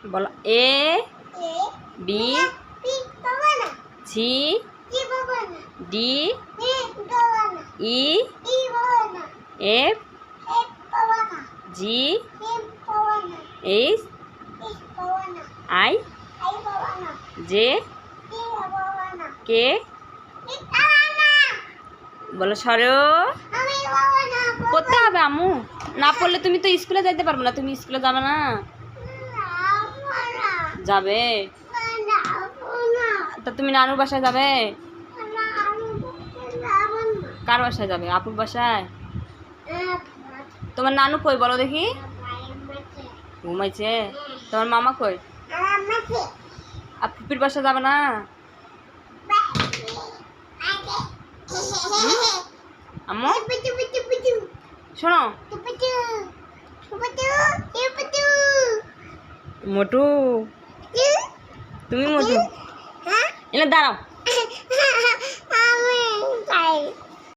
বলো A B C D E F G H I J K বলো সরো পড়তে হবে আম্মু না পড়লে তুমি তো স্কুলে যাইতে পারবে না তুমি স্কুলে যাবে না যাবে তা তুমি নানুর বাসায় যাবে কার বাসায় যাবে আপুর বাসায় তোমার নানু কই বলো দেখি ঘুমাইছে তোমার মামা কই আর ফুপির বাসায় যাবে না আম্মু শোনো মোটু তুমি মোটু এনে দাঁড়াও